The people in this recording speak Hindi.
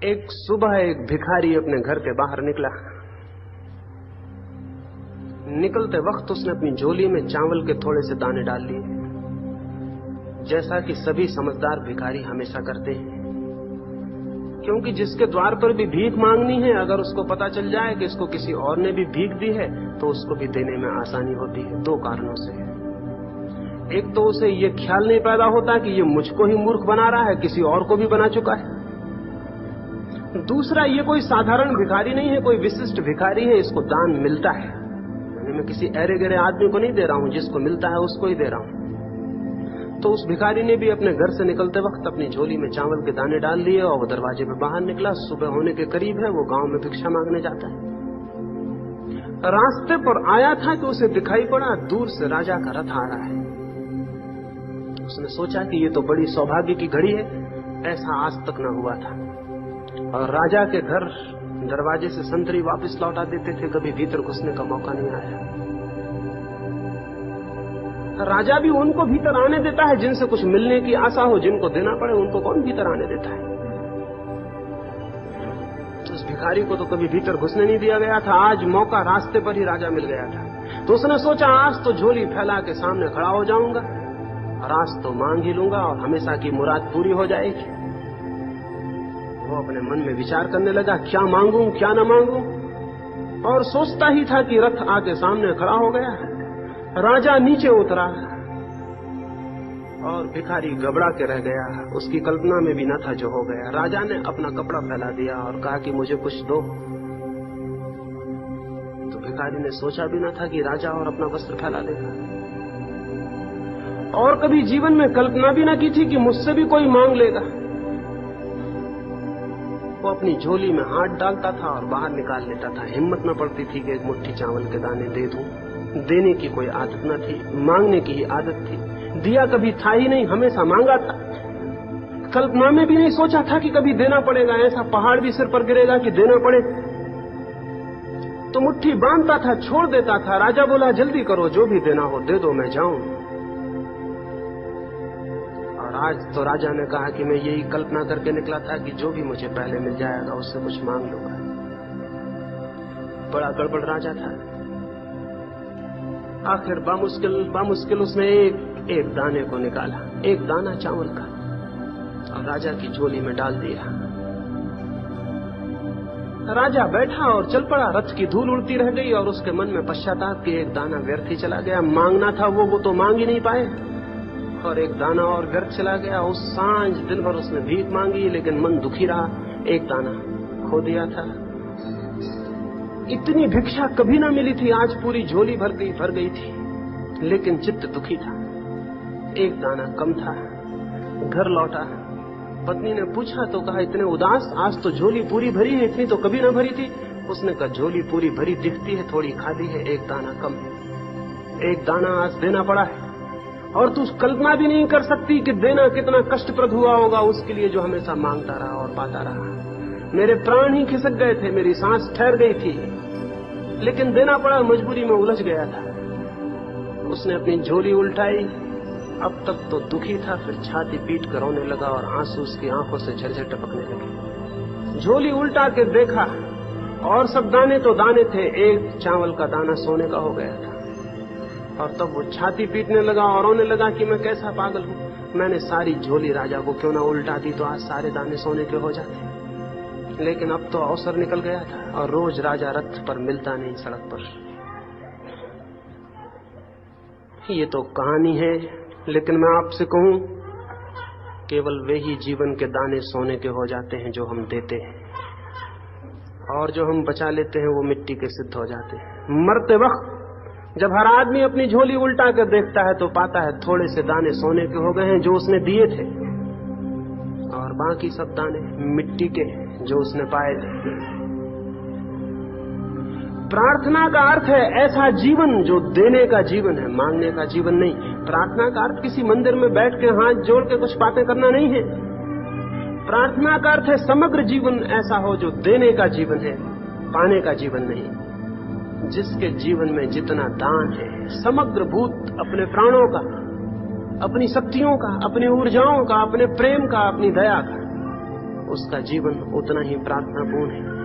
एक सुबह एक भिखारी अपने घर के बाहर निकला। निकलते वक्त उसने अपनी झोली में चावल के थोड़े से दाने डाल लिए, जैसा कि सभी समझदार भिखारी हमेशा करते हैं, क्योंकि जिसके द्वार पर भी भीख मांगनी है, अगर उसको पता चल जाए कि इसको किसी और ने भी भीख दी है तो उसको भी देने में आसानी होती है। दो कारणों से। एक तो उसे ये ख्याल नहीं पैदा होता कि ये मुझको ही मूर्ख बना रहा है, किसी और को भी बना चुका है। दूसरा, ये कोई साधारण भिखारी नहीं है, कोई विशिष्ट भिखारी है, इसको दान मिलता है। मैं किसी अरे गहरे आदमी को नहीं दे रहा हूं, जिसको मिलता है उसको ही दे रहा हूं। तो उस भिखारी ने भी अपने घर से निकलते वक्त अपनी झोली में चावल के दाने डाल लिए और वो दरवाजे पे बाहर निकला। सुबह होने के करीब है, वो गांव में भिक्षा मांगने जाता है। रास्ते पर आया था कि उसे दिखाई पड़ा दूर से राजा का रथ आ रहा है। उसने सोचा कि ये तो बड़ी सौभाग्य की घड़ी है, ऐसा आज तक न हुआ था। और राजा के घर दरवाजे से संतरी वापस लौटा देते थे, कभी भीतर घुसने का मौका नहीं आया। राजा भी उनको भीतर आने देता है जिनसे कुछ मिलने की आशा हो, जिनको देना पड़े उनको कौन भीतर आने देता है। तो उस भिखारी को तो कभी भीतर घुसने नहीं दिया गया था। आज मौका रास्ते पर ही राजा मिल गया था, तो उसने सोचा आज तो झोली फैला के सामने खड़ा हो जाऊंगा और आज तो मांग ही लूंगा और हमेशा की मुराद पूरी हो जाएगी। वो अपने मन में विचार करने लगा, क्या मांगूं क्या न मांगूं, और सोचता ही था कि रथ आके सामने खड़ा हो गया। राजा नीचे उतरा और भिखारी घबरा के रह गया। उसकी कल्पना में भी न था जो हो गया। राजा ने अपना कपड़ा फैला दिया और कहा कि मुझे कुछ दो। तो भिखारी ने सोचा भी न था कि राजा और अपना वस्त्र फैला देगा, और कभी जीवन में कल्पना भी न की थी कि मुझसे भी कोई मांग लेगा। वो अपनी झोली में हाथ डालता था और बाहर निकाल लेता था। हिम्मत न पड़ती थी कि एक मुट्ठी चावल के दाने दे दूं। देने की कोई आदत न थी, मांगने की ही आदत थी। दिया कभी था ही नहीं, हमेशा मांगा था। कल्पना में भी नहीं सोचा था कि कभी देना पड़ेगा, ऐसा पहाड़ भी सिर पर गिरेगा कि देना पड़े। तो मुट्ठी बांधता था, छोड़ देता था। राजा बोला, जल्दी करो, जो भी देना हो दे दो, मैं जाऊं। और आज तो राजा ने कहा कि मैं यही कल्पना करके निकला था कि जो भी मुझे पहले मिल जाएगा उससे कुछ मांग लूंगा। बड़ा गड़बड़ राजा था। आखिर बामुश्किल उसने एक दाने को निकाला, एक दाना चावल का, और राजा की झोली में डाल दिया। राजा बैठा और चल पड़ा। रथ की धूल उड़ती रह गई और उसके मन में पश्चाताप कि एक दाना व्यर्थ ही चला गया। मांगना था वो तो मांग ही नहीं पाए, और एक दाना और व्यर्थ चला गया। उस सांझ दिन भर उसने भीख मांगी, लेकिन मन दुखी रहा। एक दाना खो दिया था। इतनी भिक्षा कभी ना मिली थी, आज पूरी झोली भर गई थी, लेकिन चित्त दुखी था। एक दाना कम था। घर लौटा, पत्नी ने पूछा तो कहा, इतने उदास, आज तो झोली पूरी भरी है, इतनी तो कभी ना भरी थी। उसने कहा, झोली पूरी भरी दिखती है, थोड़ी खाली है, एक दाना कम है। एक दाना आज देना पड़ा है, और तू कल्पना भी नहीं कर सकती कि देना कितना कष्टप्रद हुआ होगा उसके लिए जो हमेशा मांगता रहा और पाता रहा। मेरे प्राण ही खिसक गए थे, मेरी सांस ठहर गई थी, लेकिन देना पड़ा, मजबूरी में उलझ गया था। उसने अपनी झोली उल्टाई। अब तक तो दुखी था, फिर छाती पीट कर रोने लगा और आंसू उसकी आंखों से झरझर टपकने लगे। झोली उल्टा के देखा और सब दाने तो दाने थे, एक चावल का दाना सोने का हो गया था। और तब वो छाती पीटने लगा और रोने लगा कि मैं कैसा पागल हूं, मैंने सारी झोली राजा को क्यों ना उल्टा दी, तो आज सारे दाने सोने के हो जाते। लेकिन अब तो अवसर निकल गया था और रोज राजा रथ पर मिलता नहीं सड़क पर। ये तो कहानी है, लेकिन मैं आपसे कहूं, केवल वे ही जीवन के दाने सोने के हो जाते हैं जो हम देते हैं, और जो हम बचा लेते हैं वो मिट्टी के सिद्ध हो जाते हैं। मरते वक्त जब हर आदमी अपनी झोली उल्टा कर देखता है तो पाता है थोड़े से दाने सोने के हो गए हैं जो उसने दिए थे, और बाकी सब दाने मिट्टी के जो उसने पाए थे। प्रार्थना का अर्थ है ऐसा जीवन जो देने का जीवन है, मांगने का जीवन नहीं। प्रार्थना का अर्थ किसी मंदिर में बैठ के हाथ जोड़ के कुछ बातें करना नहीं है। प्रार्थना का अर्थ है समग्र जीवन ऐसा हो जो देने का जीवन है, पाने का जीवन नहीं। जिसके जीवन में जितना दान है, समग्र भूत अपने प्राणों का, अपनी शक्तियों का, अपनी ऊर्जाओं का, अपने प्रेम का, अपनी दया का, उसका जीवन उतना ही प्रार्थनापूर्ण है।